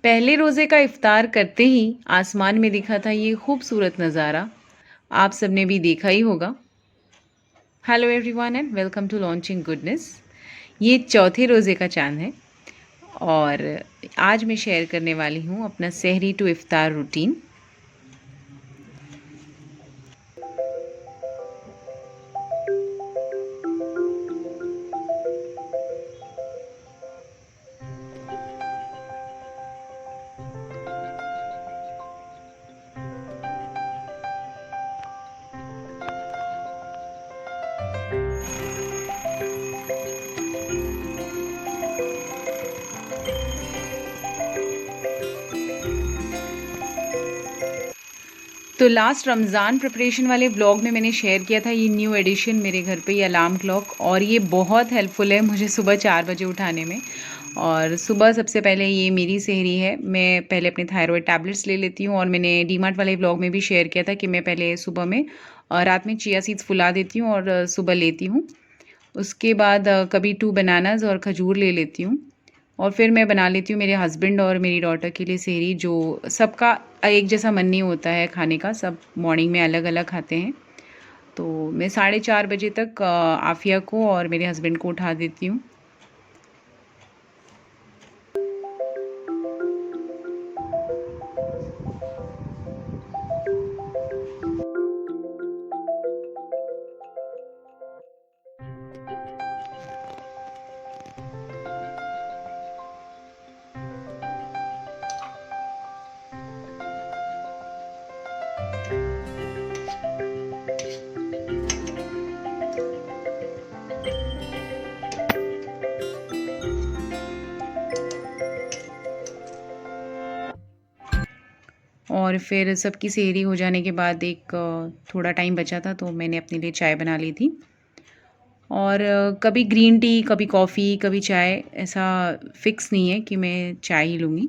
पहले रोज़े का इफ्तार करते ही आसमान में दिखा था ये खूबसूरत नज़ारा। आप सबने भी देखा ही होगा। Hello everyone and welcome to launching goodness. ये चौथे रोज़े का चाँद है और आज मैं शेयर करने वाली हूँ अपना सहरी टू इफ्तार रूटीन। तो लास्ट रमज़ान प्रिपरेशन वाले व्लॉग में मैंने शेयर किया था ये न्यू एडिशन मेरे घर पे, ये अलार्म क्लॉक, और ये बहुत हेल्पफुल है मुझे सुबह 4 बजे उठाने में। और सुबह सबसे पहले ये मेरी सेहरी है। मैं पहले अपने थायरॉयड टैबलेट्स ले लेती हूँ और मैंने डीमार्ट वाले व्लॉग में भी शेयर किया था कि मैं पहले सुबह में रात में चिया सीड्स फुला देती हूँ और सुबह लेती हूँ। उसके बाद कभी 2 बनानाज़ और खजूर ले लेती हूँ और फिर मैं बना लेती हूँ मेरे हस्बैंड और मेरी डॉटर के लिए सेहरी। जो सबका एक जैसा मन नहीं होता है खाने का, सब मॉर्निंग में अलग-अलग खाते हैं। तो मैं 4:30 बजे तक आफ़िया को और मेरे हस्बैंड को उठा देती हूँ। और फिर सबकी सेहरी हो जाने के बाद एक थोड़ा टाइम बचा था तो मैंने अपने लिए चाय बना ली थी। और कभी ग्रीन टी, कभी कॉफ़ी, कभी चाय, ऐसा फ़िक्स नहीं है कि मैं चाय ही लूँगी।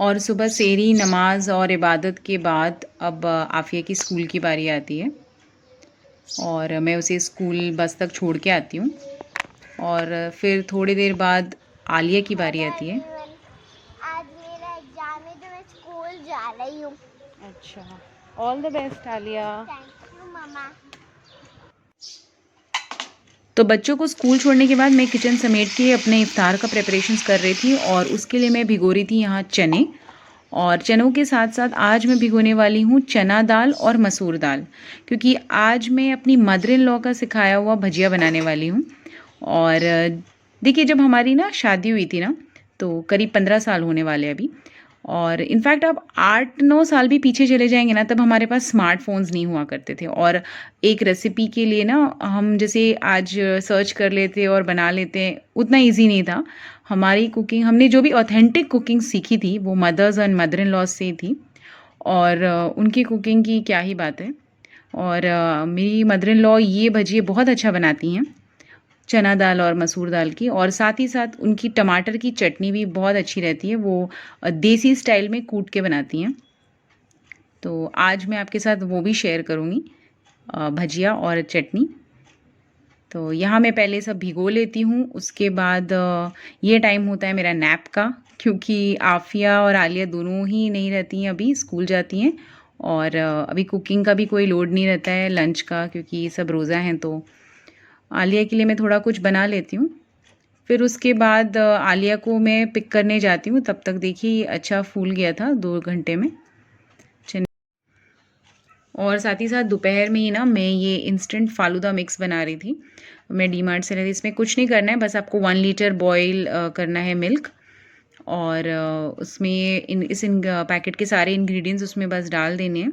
और सुबह सेहरी, नमाज़ और इबादत के बाद अब आफ़िया की स्कूल की बारी आती है और मैं उसे स्कूल बस तक छोड़ के आती हूँ और फिर थोड़ी देर बाद आलिया की बारी आती है। आज मेरा एग्जाम है तो मैं स्कूल जा रही हूँ। अच्छा, all the best Alia. Thank you मामा। तो बच्चों को स्कूल छोड़ने के बाद मैं किचन समेट के अपने इफ्तार का प्रिपरेशंस कर रही थी और उसके लिए मैं भिगो रही थी यहाँ चने। और चनों के साथ साथ आज मैं भिगोने वाली हूँ चना दाल और मसूर दाल, क्योंकि आज मैं अपनी मदर इन लॉ का सिखाया हुआ भजिया बनाने वाली हूँ। और देखिए, जब हमारी ना शादी हुई थी ना, तो करीब 15 साल होने वाले अभी। और इनफैक्ट आप 8-9 साल भी पीछे चले जाएंगे ना, तब हमारे पास स्मार्टफोन्स नहीं हुआ करते थे और एक रेसिपी के लिए ना हम जैसे आज सर्च कर लेते और बना लेते हैं, उतना इजी नहीं था। हमारी कुकिंग, हमने जो भी ऑथेंटिक कुकिंग सीखी थी वो mothers and mother in laws से थी और उनकी कुकिंग की क्या ही बात है। और मेरी मदर इन लॉ ये भजिए बहुत अच्छा बनाती हैं, चना दाल और मसूर दाल की, और साथ ही साथ उनकी टमाटर की चटनी भी बहुत अच्छी रहती है। वो देसी स्टाइल में कूट के बनाती हैं। तो आज मैं आपके साथ वो भी शेयर करूँगी, भजिया और चटनी। तो यहाँ मैं पहले सब भिगो लेती हूँ, उसके बाद ये टाइम होता है मेरा नैप का, क्योंकि आफ़िया और आलिया दोनों ही नहीं रहती हैं, अभी स्कूल जाती हैं। और अभी कुकिंग का भी कोई लोड नहीं रहता है लंच का, क्योंकि सब रोज़ा हैं। तो आलिया के लिए मैं थोड़ा कुछ बना लेती हूँ। फिर उसके बाद आलिया को मैं पिक करने जाती हूँ। तब तक देखिए ये अच्छा फूल गया था 2 घंटे में। और साथ ही साथ दोपहर में ही ना मैं ये इंस्टेंट फालूदा मिक्स बना रही थी। मैं डीमार्ट से लाई थी। इसमें कुछ नहीं करना है, बस आपको 1 लीटर बॉयल करना है मिल्क, और उसमें इन पैकेट के सारे इंग्रेडिएंट्स उसमें बस डाल देने हैं,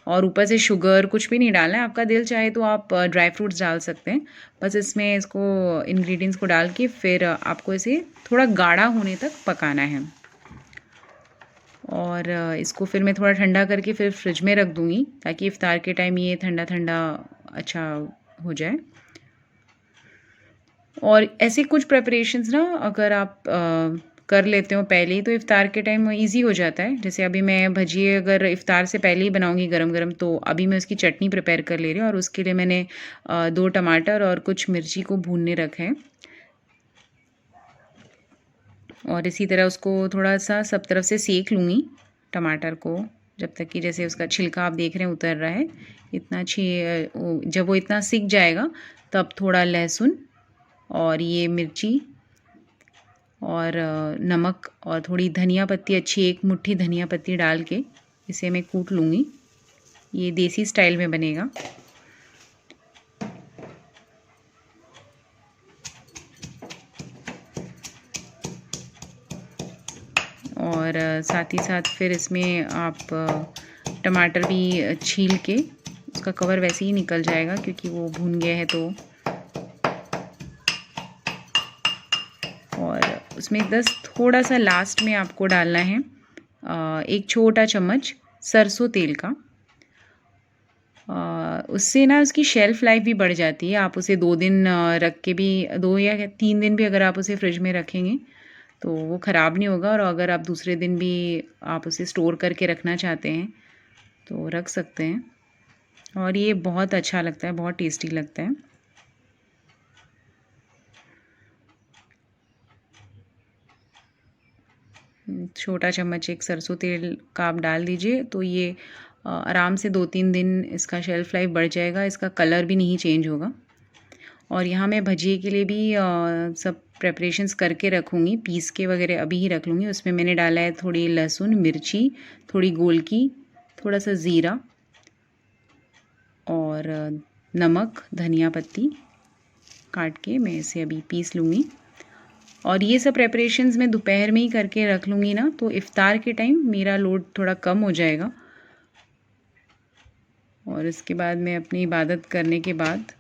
और ऊपर से शुगर कुछ भी नहीं डालना है। आपका दिल चाहे तो आप ड्राई फ्रूट्स डाल सकते हैं। बस इसमें इसको इंग्रेडिएंट्स को डाल के फिर आपको इसे थोड़ा गाढ़ा होने तक पकाना है, और इसको फिर मैं थोड़ा ठंडा करके फिर फ्रिज में रख दूँगी, ताकि इफ़्तार के टाइम ये ठंडा ठंडा अच्छा हो जाए। और ऐसे कुछ प्रिपरेशंस ना अगर आप कर लेते हो पहले ही, तो इफ़्तार के टाइम ईज़ी हो जाता है। जैसे अभी मैं भजिए अगर इफ़्तार से पहले ही बनाऊँगी गरम-गरम, तो अभी मैं उसकी चटनी प्रिपेयर कर ले रही हूँ, और उसके लिए मैंने 2 टमाटर और कुछ मिर्ची को भूनने रखा है। और इसी तरह उसको थोड़ा-सा सब तरफ से सेक लूँगी टमाटर को, जब तक कि जैसे उसका छिलका आप देख रहे हैं उतर रहा है। इतना जब वो इतना सिक जाएगा, तब थोड़ा लहसुन और ये मिर्ची और नमक और थोड़ी धनिया पत्ती, अच्छी 1 मुट्ठी धनिया पत्ती डाल के इसे मैं कूट लूँगी। ये देसी स्टाइल में बनेगा। और साथ ही साथ फिर इसमें आप टमाटर भी छील के, उसका कवर वैसे ही निकल जाएगा क्योंकि वो भून गया है तो। और उसमें थोड़ा सा लास्ट में आपको डालना है 1 छोटा चम्मच सरसों तेल का। उससे ना उसकी शेल्फ़ लाइफ भी बढ़ जाती है। आप उसे 2 दिन रख के भी, 2 या 3 दिन भी अगर आप उसे फ्रिज में रखेंगे तो वो ख़राब नहीं होगा। और अगर आप दूसरे दिन भी आप उसे स्टोर करके रखना चाहते हैं तो रख सकते हैं, और ये बहुत अच्छा लगता है, बहुत टेस्टी लगता है। छोटा चम्मच 1 सरसों तेल का आप डाल दीजिए, तो ये आराम से 2-3 दिन इसका शेल्फ़ लाइफ बढ़ जाएगा, इसका कलर भी नहीं चेंज होगा। और यहाँ मैं भजिए के लिए भी सब प्रिपरेशंस करके रखूँगी, पीस के वगैरह अभी ही रख लूँगी। उसमें मैंने डाला है थोड़ी लहसुन, मिर्ची, थोड़ी गोलकी, थोड़ा-सा ज़ीरा और नमक, धनिया पत्ती काट के मैं इसे अभी पीस लूँगी। और ये सब प्रिपरेशंस मैं दोपहर में ही करके रख लूँगी ना, तो इफ़्तार के टाइम मेरा लोड थोड़ा कम हो जाएगा। और इसके बाद मैं अपनी इबादत करने के बाद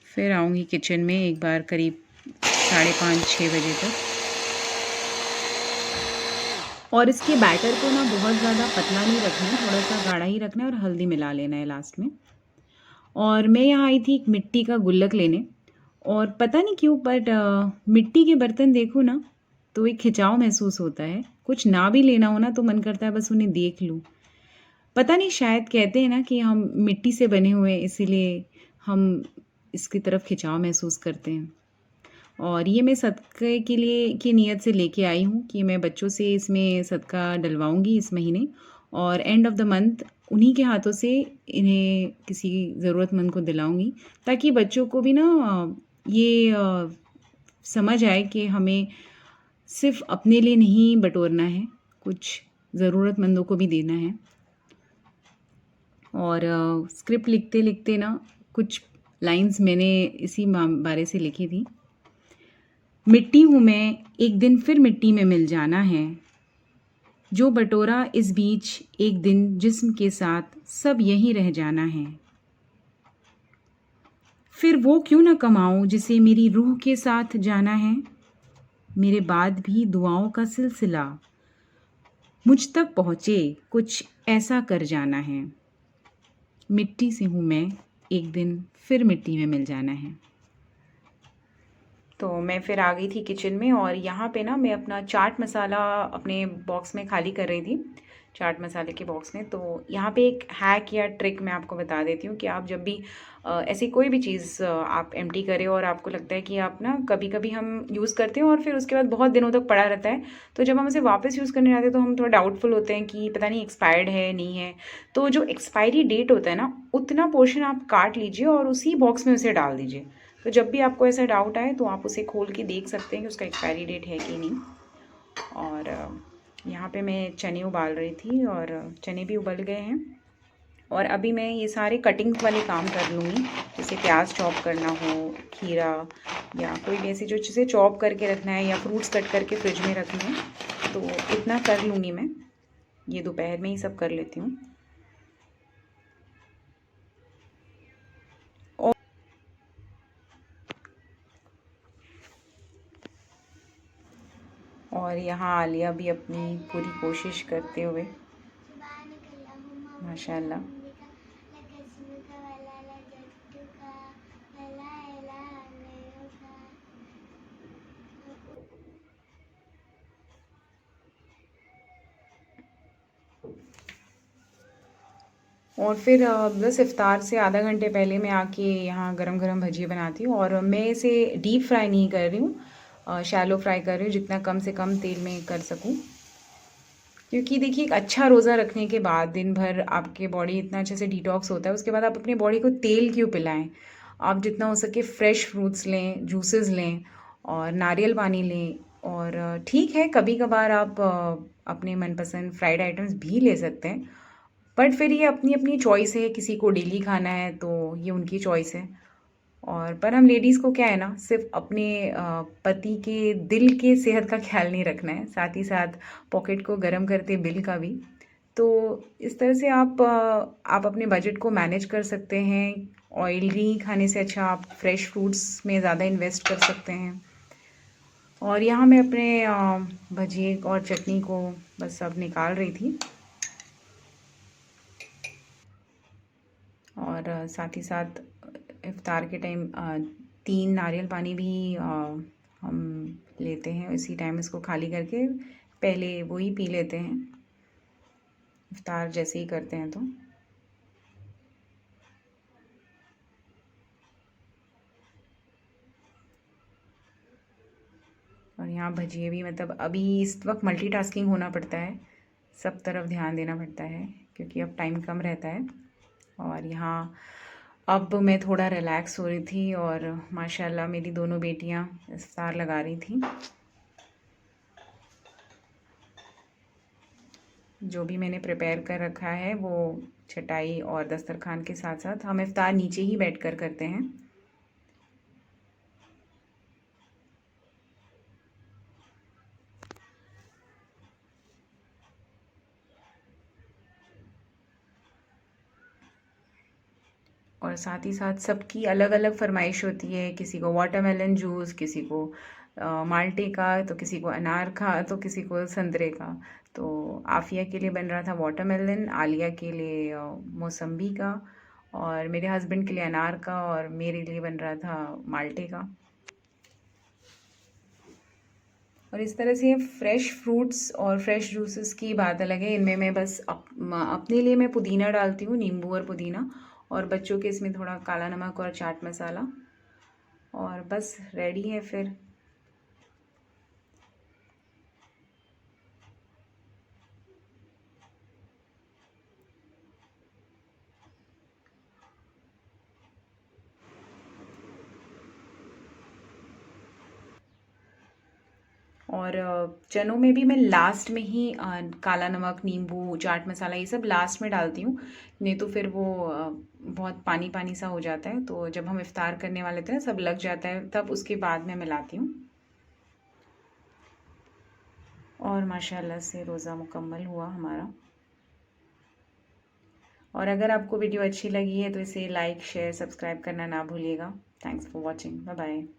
फिर आऊँगी किचन में एक बार करीब 5:30-6 बजे तक। और इसके बैटर को ना बहुत ज़्यादा पतला नहीं रखना है, थोड़ा-सा गाढ़ा ही रखना है, और हल्दी मिला लेना है लास्ट में। और मैं यहाँ आई थी एक मिट्टी का गुल्लक लेने, और पता नहीं क्यों बट मिट्टी के बर्तन देखो ना तो एक खिंचाव महसूस होता है। कुछ ना भी लेना हो ना तो मन करता है बस उन्हें देख लूँ। पता नहीं, शायद कहते हैं ना कि हम मिट्टी से बने हुए हैं, इसीलिए हम इसकी तरफ खिंचाव महसूस करते हैं। और ये मैं सदक़े के लिए की नीयत से लेके आई हूँ कि मैं बच्चों से इसमें सदका डलवाऊँगी इस महीने, और एंड ऑफ़ द मंथ उन्हीं के हाथों से इन्हें किसी ज़रूरतमंद को दिलाऊँगी, ताकि बच्चों को भी ना ये समझ आए कि हमें सिर्फ़ अपने लिए नहीं बटोरना है, कुछ ज़रूरतमंदों को भी देना है। और स्क्रिप्ट लिखते-लिखते ना कुछ लाइन्स मैंने इसी बारे से लिखी थी। मिट्टी हूँ मैं, एक दिन फिर मिट्टी में मिल जाना है, जो बटोरा इस बीच एक दिन जिस्म के साथ सब यहीं रह जाना है। फिर वो क्यों न कमाऊँ जिसे मेरी रूह के साथ जाना है, मेरे बाद भी दुआओं का सिलसिला मुझ तक पहुँचे, कुछ ऐसा कर जाना है। मिट्टी से हूँ मैं, एक दिन फिर मिट्टी में मिल जाना है। तो मैं फिर आ गई थी किचन में, और यहाँ पे ना मैं अपना चाट मसाला अपने बॉक्स में खाली कर रही थी, चाट मसाले के बॉक्स में। तो यहाँ पे एक हैक या ट्रिक मैं आपको बता देती हूँ कि आप जब भी ऐसी कोई भी चीज़ आप एम्प्टी करें और आपको लगता है कि आप ना, कभी-कभी हम यूज़ करते हैं और फिर उसके बाद बहुत दिनों तक पड़ा रहता है, तो जब हम उसे वापस यूज़ करने जाते हैं तो हम थोड़ा डाउटफुल होते हैं कि पता नहीं एक्सपायर्ड है, नहीं है। तो जो एक्सपायरी डेट होता है ना, उतना पोर्शन आप काट लीजिए और उसी बॉक्स में उसे डाल दीजिए। तो जब भी आपको ऐसा डाउट आए तो आप उसे खोल के देख सकते हैं कि उसका एक्सपायरी डेट है कि नहीं। और यहाँ पे मैं चने उबाल रही थी और चने भी उबल गए हैं, और अभी मैं ये सारे कटिंग्स वाले काम कर लूँगी, जैसे प्याज चॉप करना हो, खीरा या कोई भी ऐसी जो चीज़ें चॉप करके रखना है या फ्रूट्स कट करके फ्रिज में रखने हैं, तो इतना कर लूँगी मैं। ये दोपहर में ही सब कर लेती हूँ। और यहाँ आलिया भी अपनी पूरी कोशिश करते हुए, माशाल्लाह। और फिर बस इफ़्तार से आधा घंटे पहले मैं आके यहाँ गरम गरम भजिए बनाती हूँ, और मैं इसे डीप फ्राई नहीं कर रही हूँ, शैलो फ्राई कर रही हूँ, जितना कम से कम तेल में कर सकूँ। क्योंकि देखिए, एक अच्छा रोज़ा रखने के बाद दिन भर आपके बॉडी इतना अच्छे से डिटॉक्स होता है, उसके बाद आप अपनी बॉडी को तेल क्यों पिलाएं। आप जितना हो सके फ्रेश फ्रूट्स लें, जूसेस लें और नारियल पानी लें। और ठीक है, कभी कभार आप अपने मनपसंद फ्राइड आइटम्स भी ले सकते हैं, बट फिर ये अपनी अपनी चॉइस है। किसी को डेली खाना है तो ये उनकी चॉइस है। और पर हम लेडीज़ को क्या है ना, सिर्फ अपने पति के दिल के सेहत का ख्याल नहीं रखना है, साथ ही साथ पॉकेट को गर्म करते बिल का भी। तो इस तरह से आप अपने बजट को मैनेज कर सकते हैं। ऑयली खाने से अच्छा आप फ्रेश फ्रूट्स में ज़्यादा इन्वेस्ट कर सकते हैं। और यहाँ मैं अपने भजिए और चटनी को बस अब निकाल रही थी। और साथ ही साथ इफ़्तार के टाइम 3 नारियल पानी भी हम लेते हैं। इसी टाइम इसको खाली करके पहले वो ही पी लेते हैं, इफ़्तार जैसे ही करते हैं तो। और यहाँ भजिए भी, मतलब अभी इस वक्त मल्टीटास्किंग होना पड़ता है, सब तरफ ध्यान देना पड़ता है क्योंकि अब टाइम कम रहता है। और यहाँ अब मैं थोड़ा रिलैक्स हो रही थी, और माशाल्लाह मेरी दोनों बेटियाँ इफ्तार लगा रही थी। जो भी मैंने प्रिपेयर कर रखा है वो चटाई और दस्तरखान के साथ साथ हम इफ्तार नीचे ही बैठकर करते हैं। और साथ ही साथ सबकी अलग अलग फरमाइश होती है, किसी को वाटरमेलन जूस, किसी को माल्टे का, तो किसी को अनार का, तो किसी को संतरे का। तो आफिया के लिए बन रहा था वाटरमेलन, आलिया के लिए मौसम्बी का, और मेरे हस्बैंड के लिए अनार का, और मेरे लिए बन रहा था माल्टे का। और इस तरह से फ्रेश फ्रूट्स और फ्रेश जूसेस की बात अलग है। इनमें मैं बस अपने लिए मैं पुदीना डालती हूँ, नींबू और पुदीना, और बच्चों के इसमें थोड़ा काला नमक और चाट मसाला, और बस रेडी है फिर। और चनों में भी मैं लास्ट में ही काला नमक, नींबू, चाट मसाला ये सब लास्ट में डालती हूँ, नहीं तो फिर वो बहुत पानी पानी सा हो जाता है। तो जब हम इफ्तार करने वाले थे ना, सब लग जाता है, तब उसके बाद मैं मिलाती हूँ। और माशाल्लाह से रोज़ा मुकम्मल हुआ हमारा। और अगर आपको वीडियो अच्छी लगी है तो इसे लाइक, शेयर, सब्सक्राइब करना ना भूलिएगा। Thanks for watching. Bye bye.